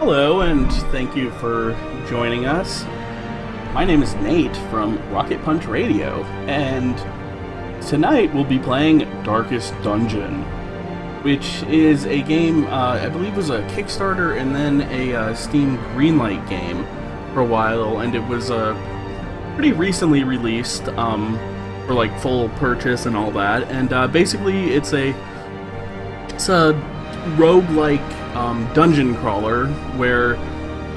Hello, and thank you for joining us. My name is Nate from Rocket Punch Radio, and tonight we'll be playing Darkest Dungeon, which is a game, I believe was a Kickstarter and then a Steam Greenlight game for a while, and it was pretty recently released for like full purchase and all that, and basically it's a roguelike dungeon crawler where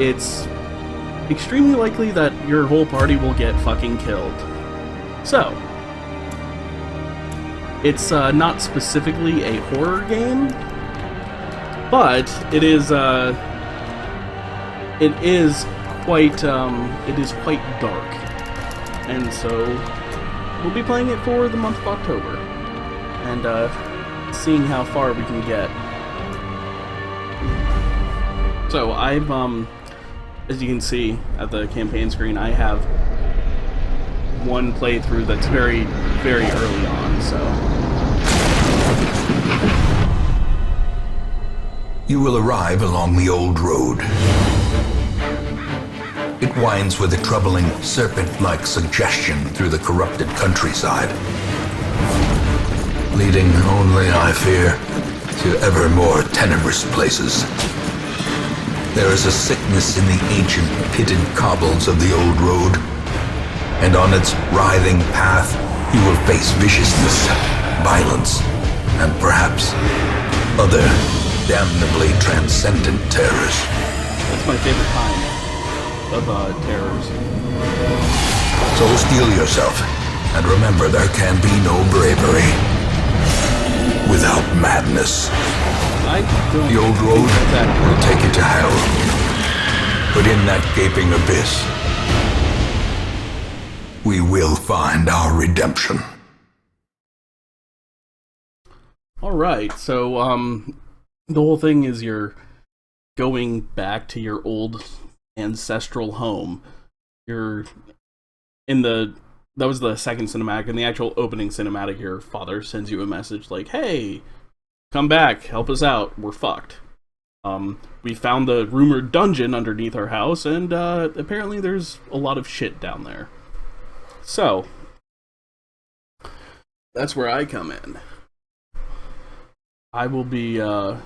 it's extremely likely that your whole party will get fucking killed. So, it's not specifically a horror game, but it is quite dark, and so we'll be playing it for the month of October and seeing how far we can get. So I've, as you can see at the campaign screen, I have one playthrough that's very, very early on, so. You will arrive along the old road. It winds with a troubling, serpent-like suggestion through the corrupted countryside, leading only, I fear, to ever more tenebrous places. There is a sickness in the ancient pitted cobbles of the old road, and on its writhing path you will face viciousness, violence, and perhaps other damnably transcendent terrors. That's my favorite kind of terrors. So steel yourself, and remember there can be no bravery without madness. The old road will take you to hell, but in that gaping abyss, we will find our redemption. Alright, so, the whole thing is you're going back to your old ancestral home. You're in that was the second cinematic. In the actual opening cinematic, your father sends you a message like, hey, come back, help us out, we're fucked. We found the rumored dungeon underneath our house, and apparently there's a lot of shit down there. So, that's where I come in. I will be, and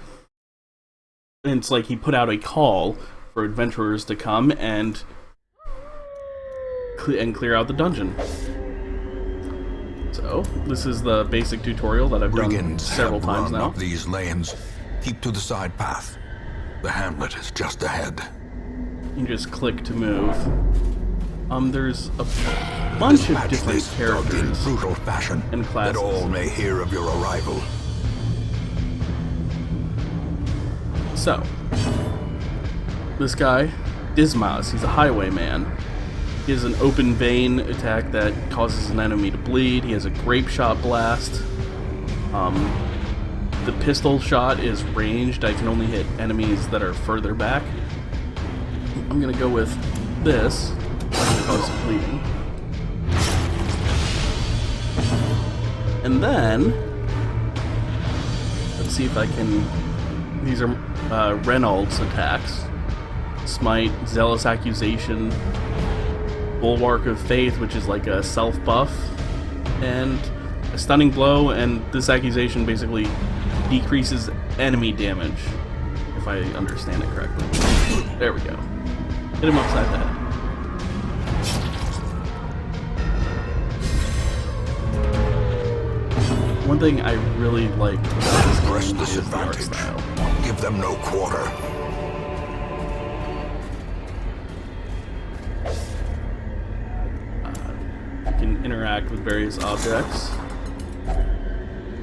it's like he put out a call for adventurers to come and clear out the dungeon. So, this is the basic tutorial that I've done several times now. Up these lanes. Keep to the side path. The hamlet is just ahead. You just click to move. There's a bunch of different characters in brutal fashion, and classes. That all may hear of your arrival. So, this guy, Dismas, he's a highwayman. He has an open vein attack that causes an enemy to bleed. He has a grape shot blast. The pistol shot is ranged. I can only hit enemies that are further back. I'm gonna go with this. Cause bleeding. And then, let's see if I can. These are Reynolds attacks. Smite, Zealous Accusation, Bulwark of Faith, which is like a self-buff, and a Stunning Blow, and this accusation basically decreases enemy damage, if I understand it correctly. There we go. Hit him upside the head. One thing I really like about this game is the art style. Give them no quarter. You can interact with various objects.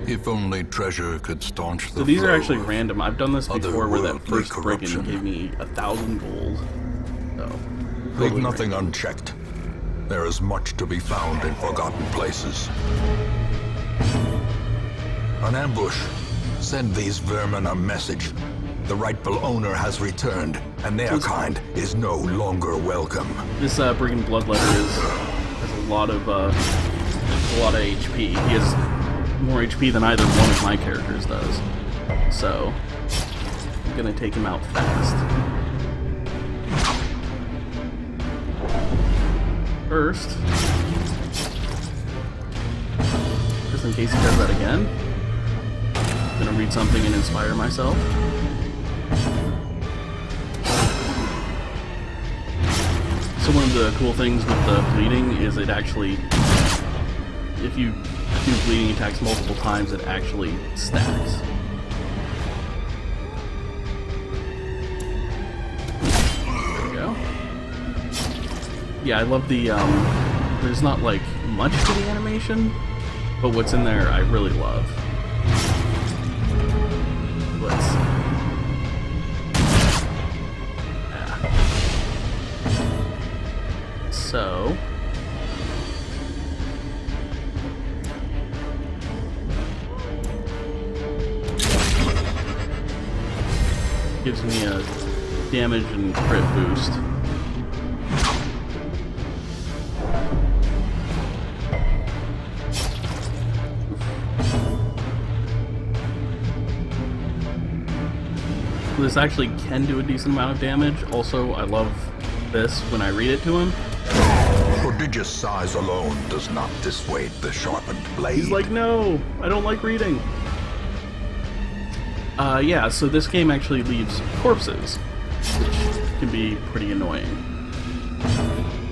If only treasure could staunch the So these are flow actually random. I've done this before where that first break-in corruption. gave me 1,000 gold. So, Leave totally nothing random. unchecked. There is much to be found in forgotten places. An ambush. Send these vermin a message. The rightful owner has returned, and their kind is no longer welcome. This Brigand Bloodletter has a lot of HP. He has more HP than either one of my characters does. So, I'm gonna take him out fast. first, just in case he does that again, I'm gonna read something and inspire myself. So one of the cool things with the bleeding is it actually, if you do bleeding attacks multiple times, it actually stacks. There we go. Yeah, I love the, there's not like much to the animation, but what's in there I really love. Let's see. So, gives me a damage and crit boost. This actually can do a decent amount of damage. Also, I love this when I read it to him. Prodigious size alone does not dissuade the sharpened blade. He's like, no, I don't like reading. Yeah, so this game actually leaves corpses, which can be pretty annoying.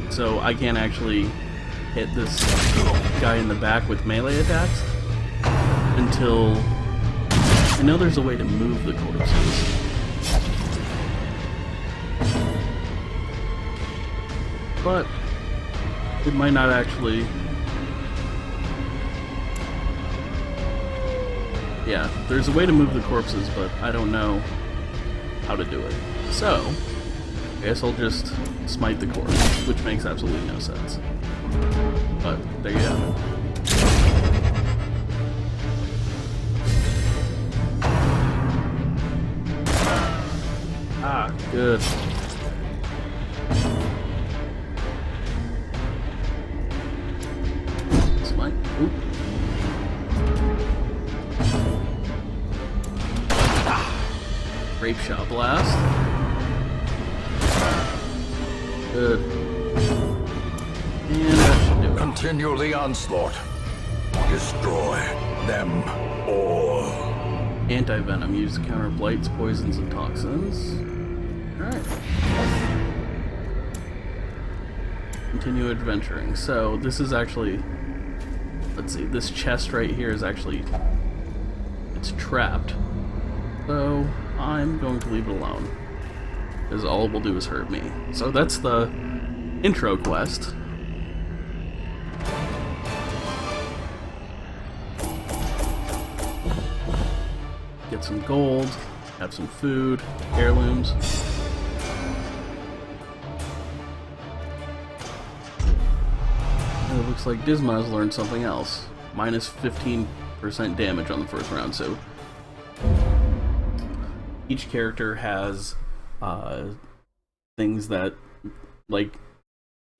So I can't actually hit this guy in the back with melee attacks until I know there's a way to move the corpses. But it might not actually. Yeah, there's a way to move the corpses, but I don't know how to do it. So, I guess I'll just smite the corpse, which makes absolutely no sense. But there you have it. Ah, good. Smite. Oop. Grape Shot Blast. Good. And that should do it. Continue the onslaught. Destroy them all. Anti-venom used to counter blights, poisons, and toxins. Alright. Continue adventuring. So, this is actually... Let's see, this chest right here is actually... It's trapped. So, I'm going to leave it alone. Because all it will do is hurt me. So that's the intro quest. Get some gold, have some food, heirlooms. And it looks like Disma has learned something else. Minus 15% damage on the first round, so each character has things that, like,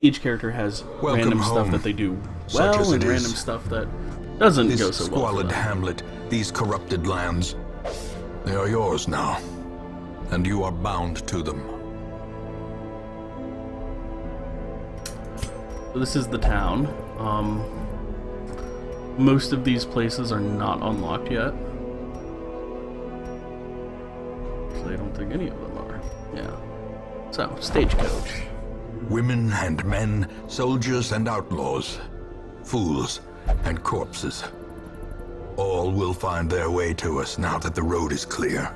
each character has random stuff that they do well and random stuff that doesn't go so well. This squalid hamlet, these corrupted lands, they are yours now, and you are bound to them. So this is the town. Most of these places are not unlocked yet. I don't think any of them are. Yeah. So, stagecoach. Women and men, soldiers and outlaws, fools and corpses. All will find their way to us now that the road is clear.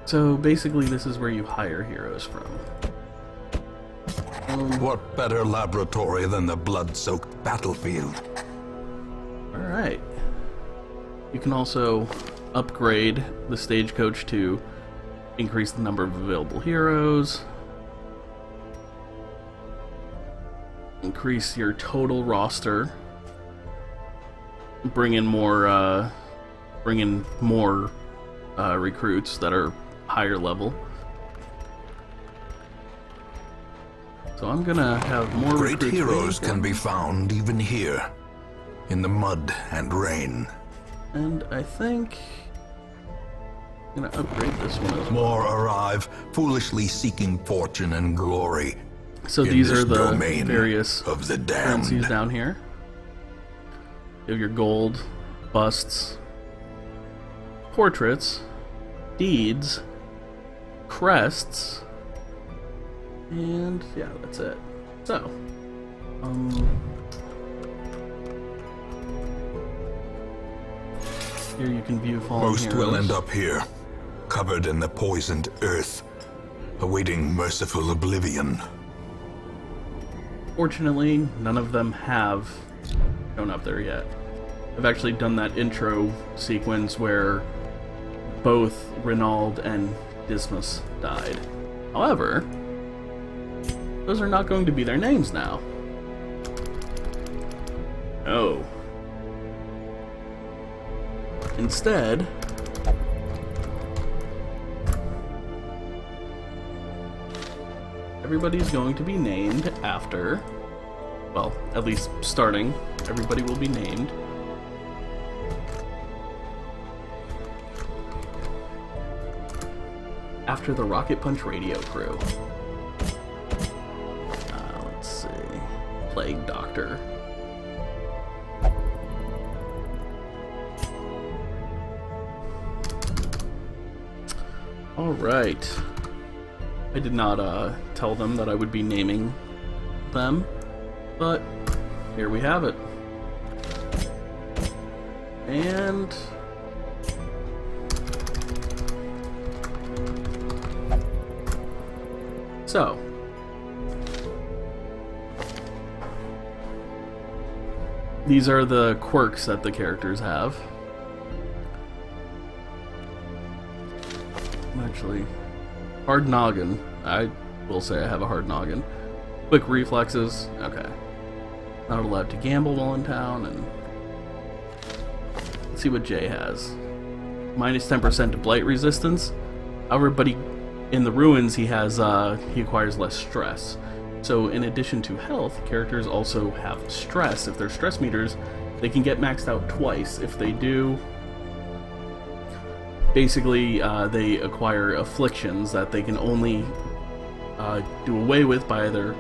So, basically, this is where you hire heroes from. What better laboratory than the blood-soaked battlefield? Alright. You can also upgrade the stagecoach to increase the number of available heroes, increase your total roster, bring in more recruits that are higher level. So I'm gonna have more Great recruits. heroes can be found even here, in the mud and rain. And I think I'm gonna upgrade this one as well. More arrive, foolishly seeking fortune and glory. So in these this are the domain various of the currencies damned. down here. You have your gold, busts, portraits, deeds, crests, and yeah, that's it. So, here you can view fallen Most heroes. will end up here, covered in the poisoned earth, awaiting merciful oblivion. Fortunately, none of them have shown up there yet. I've actually done that intro sequence where both Renaud and Dismas died. However, those are not going to be their names now. No. Instead, everybody's going to be named after, well, at least starting, everybody will be named after the Rocket Punch radio crew. Let's see. Plague Doctor. Alright. I did not tell them that I would be naming them, but here we have it. And so, these are the quirks that the characters have. Actually, hard noggin. I will say I have a hard noggin. Quick reflexes. Okay. Not allowed to gamble while in town, and let's see what Jay has. Minus 10% to blight resistance. However, but in the ruins he has he acquires less stress. So in addition to health, characters also have stress. If they're stress meters, they can get maxed out twice. If they do, basically they acquire afflictions that they can only do away with by either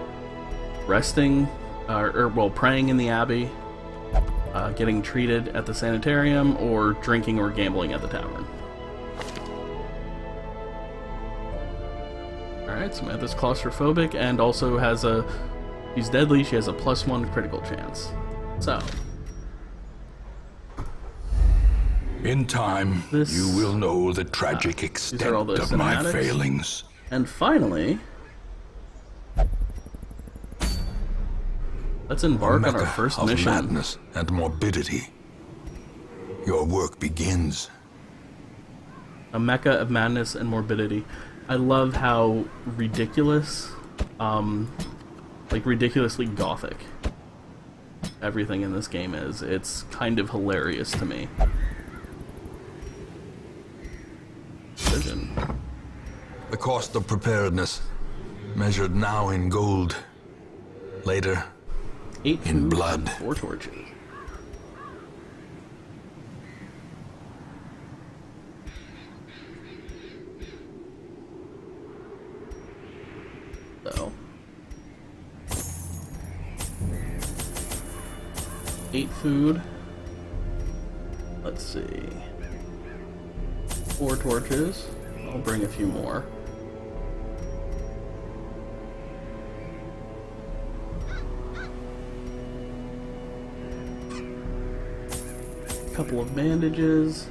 resting or well, praying in the abbey, getting treated at the sanitarium, or drinking or gambling at the tavern. Alright, Samantha's claustrophobic and also has she's deadly, she has a +1 critical chance. So, In time, you will know the tragic extent all the of my cinematics. failings. And finally, let's embark on our Mecca first of mission. madness and morbidity. Your work begins. A Mecca of madness and morbidity. I love how ridiculous, like ridiculously gothic everything in this game is. It's kind of hilarious to me. Vision. The cost of preparedness, measured now in gold, later 8 in food, blood. 4 torches. So, 8 food. Let's see. 4 torches. I'll bring a few more. Couple of bandages.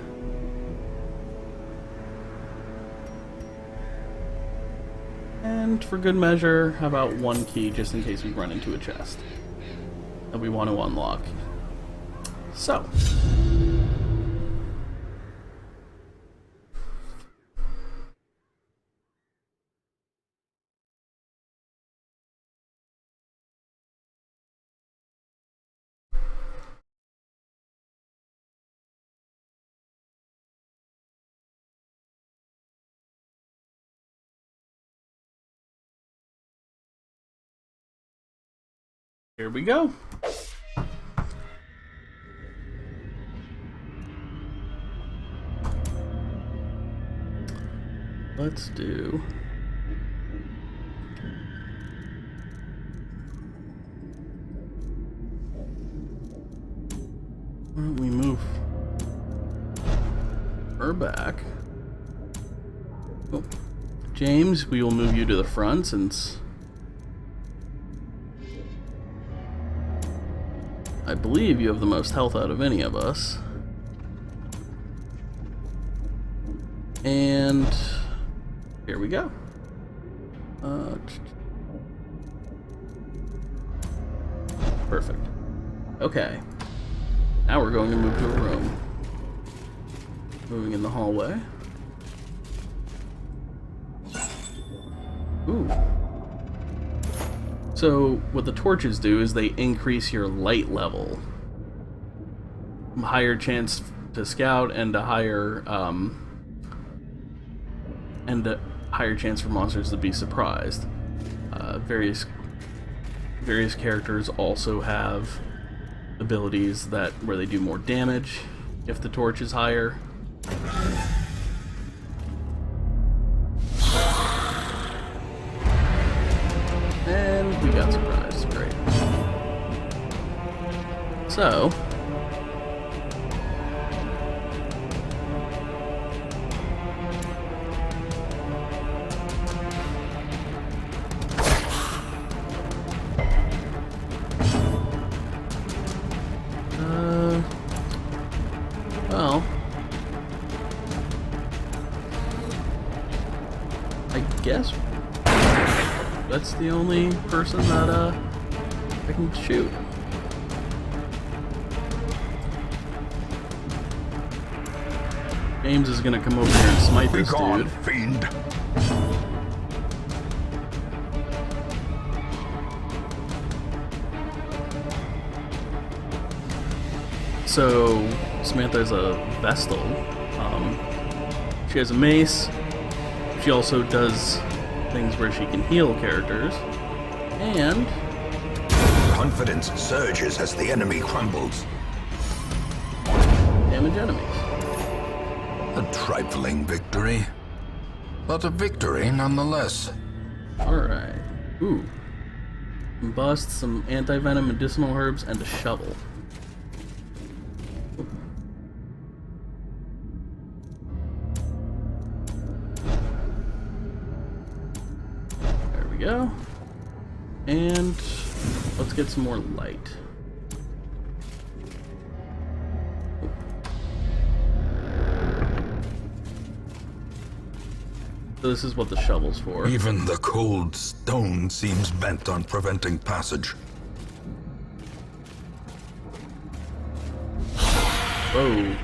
And for good measure, how about 1 key just in case we run into a chest that we want to unlock. So, here we go. Let's do Why don't we move her back? Oh. James, we will move you to the front since I believe you have the most health out of any of us. And here we go. Perfect. Okay. Now we're going to move to a room. Moving in the hallway. Ooh. So what the torches do is they increase your light level. Higher chance to scout and a higher chance for monsters to be surprised. Various characters also have abilities where they do more damage if the torch is higher. And we got surprised. Great. So well, I guess that's the only person that I can shoot. James is gonna come over here and smite this dude. Fiend. So Samantha is a Vestal. She has a mace. She also does things where she can heal characters. And Confidence surges as the enemy crumbles. damage enemies. A trifling victory, but a victory nonetheless. Alright. Ooh. Combust, some anti-venom medicinal herbs, and a shovel. There we go. And let's get some more light. So this is what the shovel's for. Even the cold stone seems bent on preventing passage. Whoa.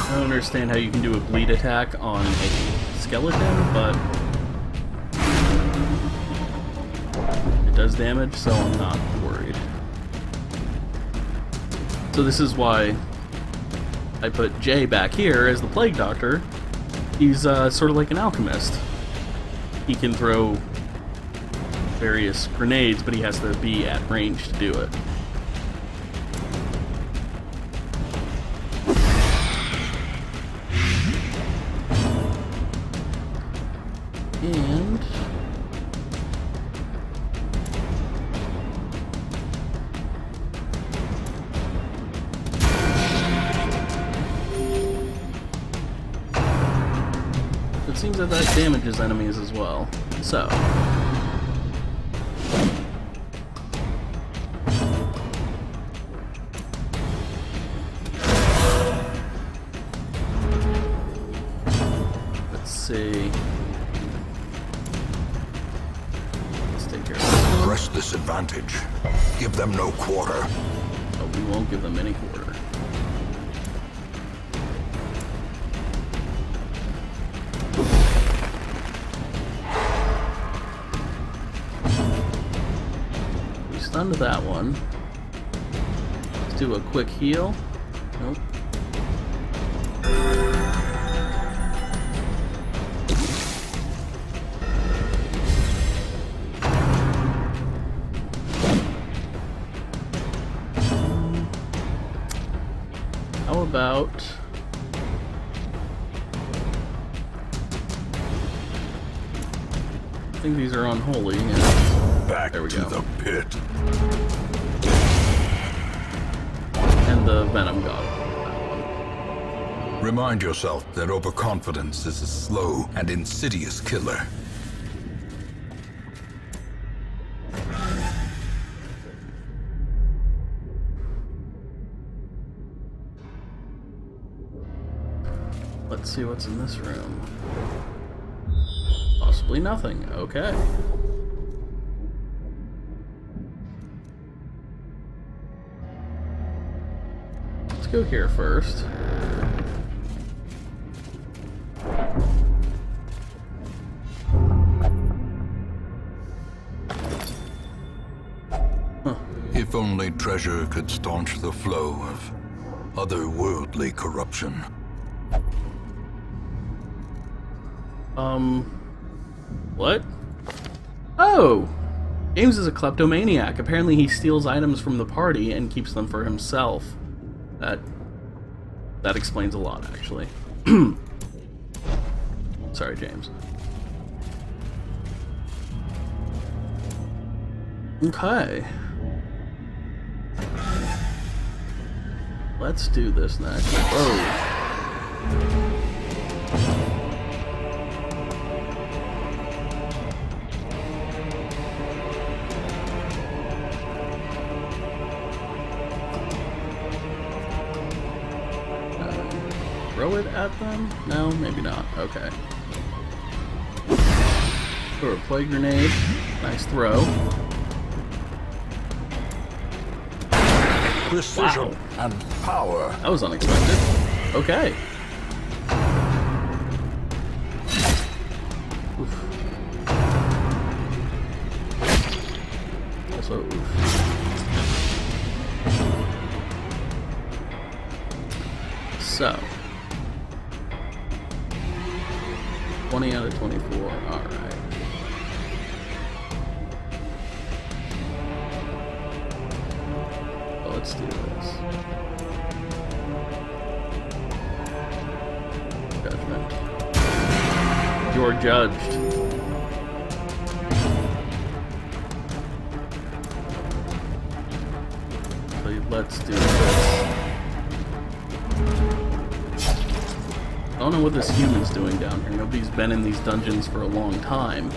I don't understand how you can do a bleed attack on a skeleton, but it does damage, so I'm not worried. So this is why I put Jay back here as the Plague Doctor. He's sort of like an alchemist. He can throw various grenades, but he has to be at range to do it. And it seems that that damages enemies as well. So let's see. Let's take care of this one. Press this advantage. Give them no quarter. Oh, we won't give them any quarter. We stunned that one. Let's do a quick heal. Nope. How about think these are unholy. And Back there we to go. the pit. And the Venom God. Remind yourself that overconfidence is a slow and insidious killer. Let's see what's in this room. Possibly nothing. Okay. Let's go here first. If only treasure could staunch the flow of otherworldly corruption. What? Oh! James is a kleptomaniac. Apparently he steals items from the party and keeps them for himself. That explains a lot, actually. Sorry, James. Okay. Let's do this next. Whoa. Throw it at them? No, maybe not. Okay. Throw a plague grenade. Nice throw. Precision Wow. and power. That was unexpected. Okay. Oof. Also, oof. So. 20 out of 24. Alright. Let's do this. Judgment. You're judged. So let's do this. I don't know what this human's doing down here. Nobody's been in these dungeons for a long time.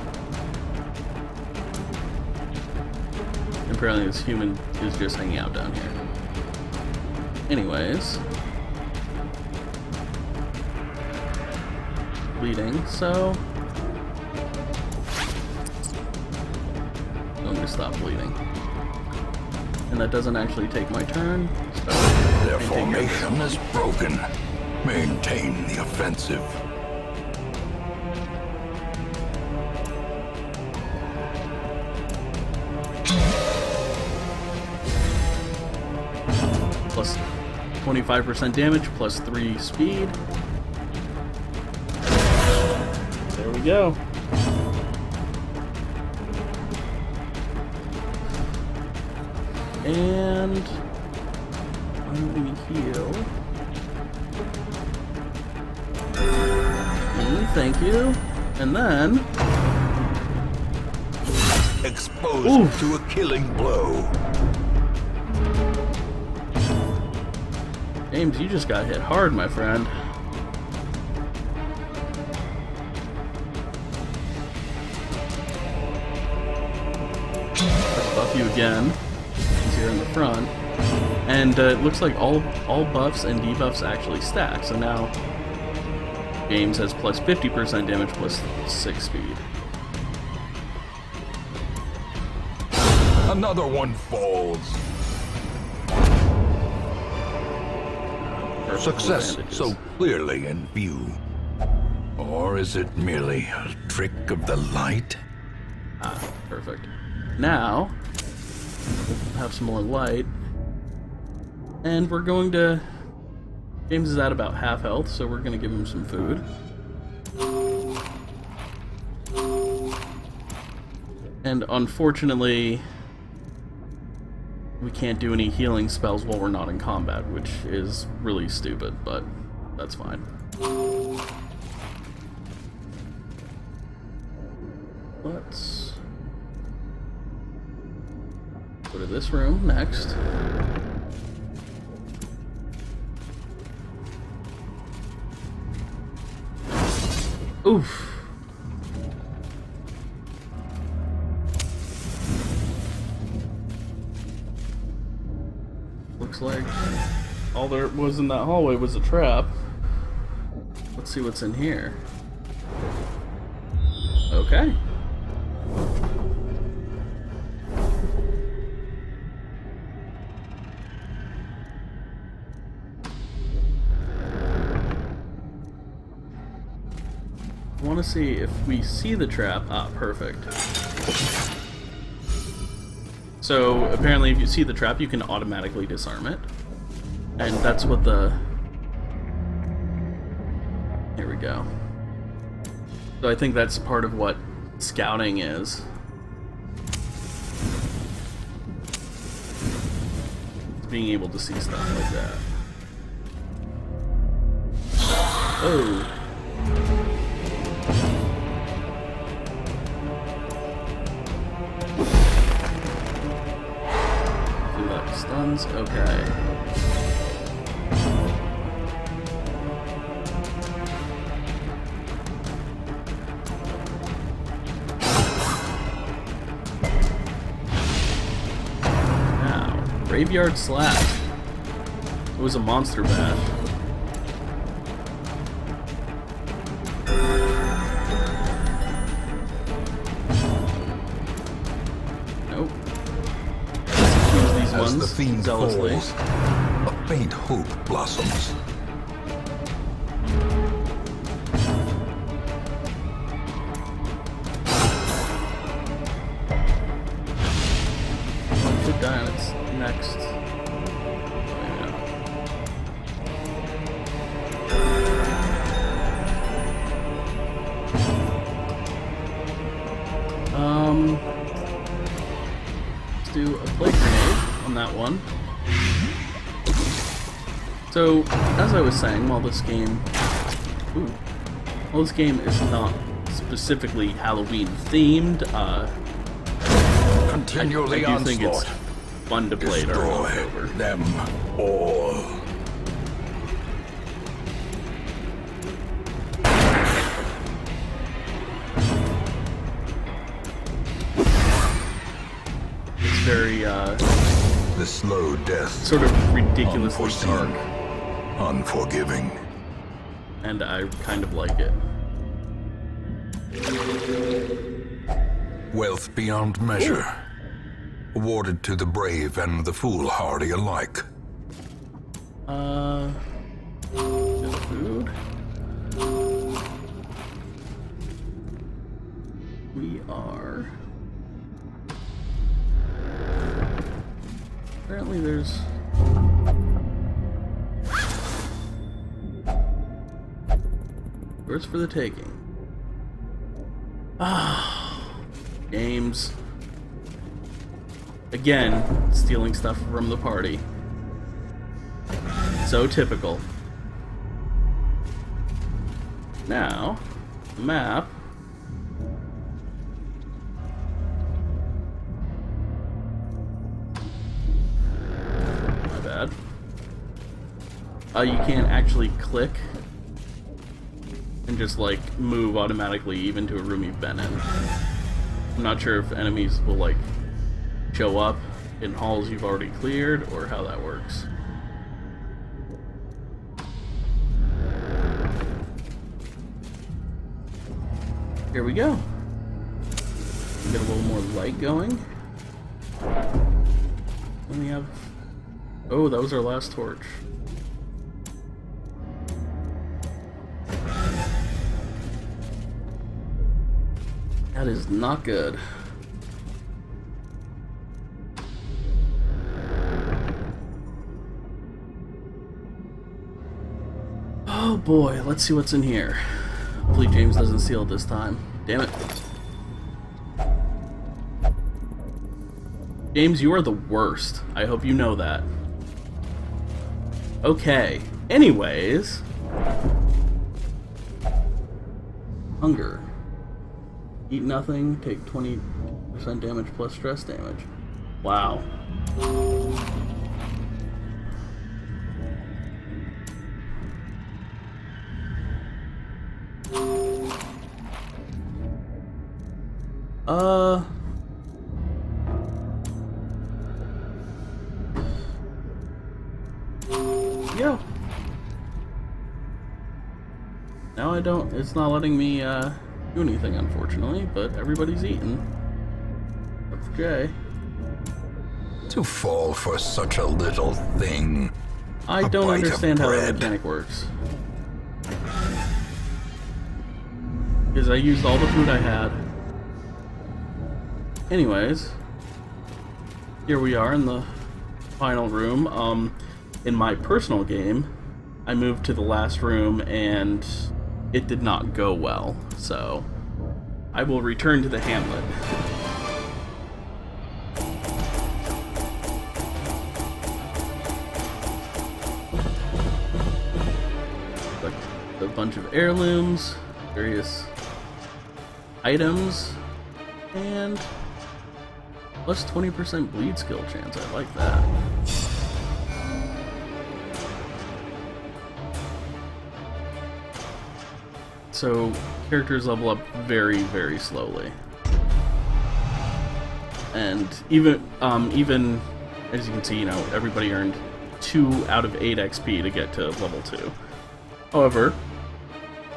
Apparently this human is just hanging out down here. Anyways. Bleeding, so... I'm going to stop bleeding. And that doesn't actually take my turn. So Their formation is broken. Maintain the offensive. Plus 25% damage, plus 3 speed. There we go. And when we heal. Thank you. And then Exposed to a killing blow. James, you just got hit hard, my friend. Let's buff you again. He's here in the front. And it looks like all buffs and debuffs actually stack. So now James has plus 50% damage plus 6 speed. Another one falls. Success Advantages. so clearly in view. Or is it merely a trick of the light? Ah, perfect. Now, we'll have some more light. And we're going to... James is at about half health, so we're going to give him some food. And unfortunately, we can't do any healing spells while we're not in combat, which is really stupid, but that's fine. let's go to this room next. Oof. Looks like all there was in that hallway was a trap. Let's see what's in here. Okay. I want to see if we see the trap. Ah, perfect. So apparently if you see the trap, you can automatically disarm it. And that's what the... Here we go. So I think that's part of what scouting is. It's being able to see stuff like that. Oh. Stuns, okay. Now, Graveyard Slash. It was a monster bash. Nope. As the fiend zealously. falls, a faint hope blossoms. Put die on its next. Let's do a plague grenade on that one. So, as I was saying, while this game is not specifically Halloween themed, Continually I do think it's onslaught. fun to play during Destroy October. them all. It's very The slow death, sort of ridiculously unforeseen, dark, unforgiving. and I kind of like it. Wealth beyond measure, awarded to the brave and the foolhardy alike. Just food. We are. Apparently there's... Where's for the taking? Ah, games. Again, stealing stuff from the party. So typical. Now, the map. My bad. You can't actually click and just like move automatically even to a room you've been in. I'm not sure if enemies will like show up in halls you've already cleared or how that works. Here we go. Get a little more light going. Then we have... Oh, that was our last torch. That is not good. Oh boy, let's see what's in here. Hopefully James doesn't steal it this time. Damn it. James, you are the worst. I hope you know that. Okay. Anyways. Hunger. Eat nothing, take 20% damage plus stress damage. Wow. Yeah. Now I don't, it's not letting me, do anything, unfortunately, but everybody's eating. Up to Jay. To fall for such a little thing. I A don't bite of understand how that bread. mechanic works. Because I used all the food I had. Anyways, here we are in the final room. In my personal game, I moved to the last room and it did not go well, so I will return to the hamlet. A bunch of heirlooms, various items, and plus 20% bleed skill chance. I like that. So characters level up very, very slowly, and even as you can see, you know, everybody earned 2 out of 8 XP to get to level 2. However,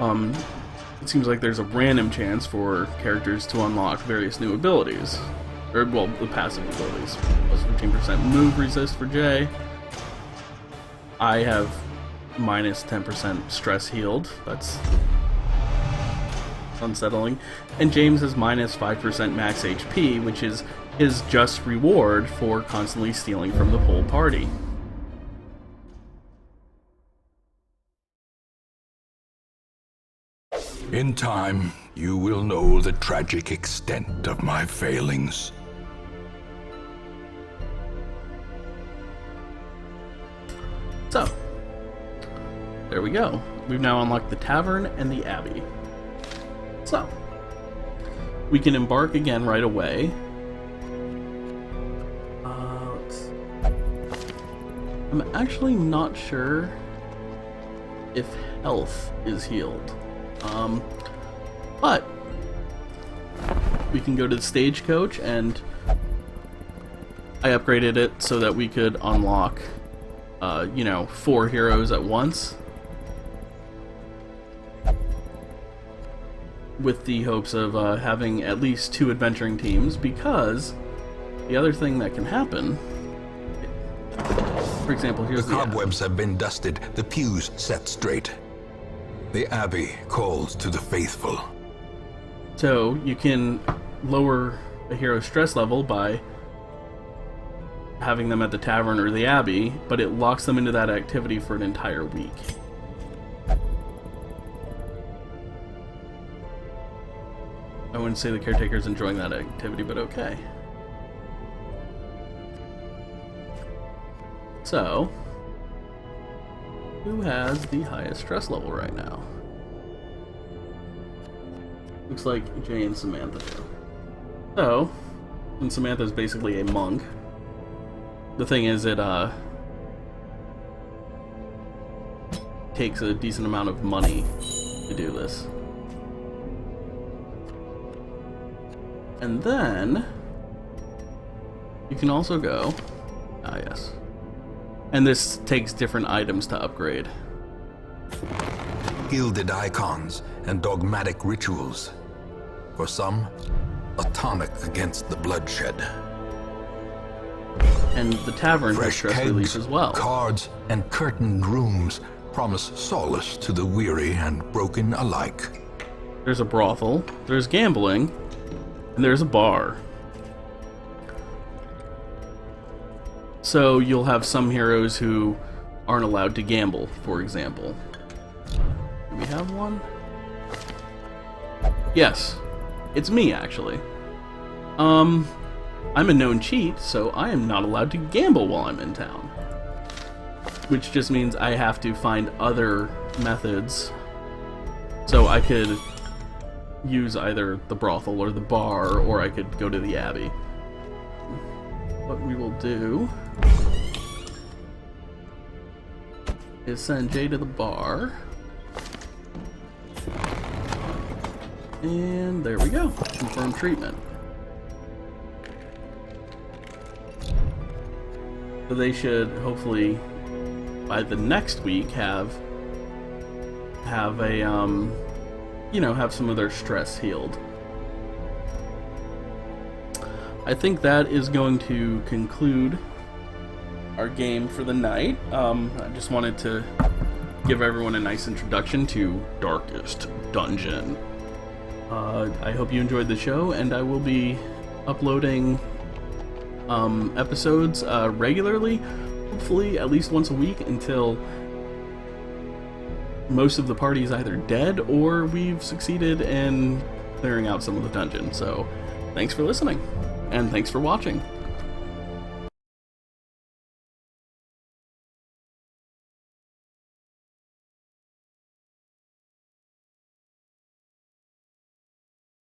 it seems like there's a random chance for characters to unlock various new abilities. Or, well, the passive abilities. Plus 15% move resist for Jay. I have minus 10% stress healed. That's unsettling. And James has minus 5% max HP, which is his just reward for constantly stealing from the whole party. In time, you will know the tragic extent of my failings. So, there we go. We've now unlocked the tavern and the abbey. So, we can embark again right away. I'm actually not sure if health is healed. But we can go to the stagecoach, and I upgraded it so that we could unlock, 4 heroes at once, with the hopes of having at least 2 adventuring teams, because the other thing that can happen, for example, here's The cobwebs have been dusted, the pews set straight. The abbey calls to the faithful. So you can lower a hero's stress level by having them at the tavern or the abbey, but it locks them into that activity for an entire week. I wouldn't say the caretaker's enjoying that activity, but okay. So, who has the highest stress level right now? Looks like Jay and Samantha do. So, and Samantha's basically a monk. The thing is, it takes a decent amount of money to do this. And then you can also go, yes. And this takes different items to upgrade. Gilded icons and dogmatic rituals. For some, a tonic against the bloodshed. And the tavern has stress relief as well. Cards, and curtained rooms promise solace to the weary and broken alike. There's a brothel, there's gambling, and there's a bar. So you'll have some heroes who aren't allowed to gamble, for example. Do we have one? Yes. It's me, actually. I'm a known cheat, so I am not allowed to gamble while I'm in town. Which just means I have to find other methods. So I could use either the brothel or the bar, or I could go to the Abbey. What we will do is send Jay to the bar. And there we go. Confirm treatment. So they should hopefully by the next week have a have some of their stress healed. I think that is going to conclude our game for the night. I just wanted to give everyone a nice introduction to Darkest Dungeon. I hope you enjoyed the show, and I will be uploading episodes regularly, hopefully at least once a week, until most of the party is either dead or we've succeeded in clearing out some of the dungeon. So thanks for listening, and thanks for watching.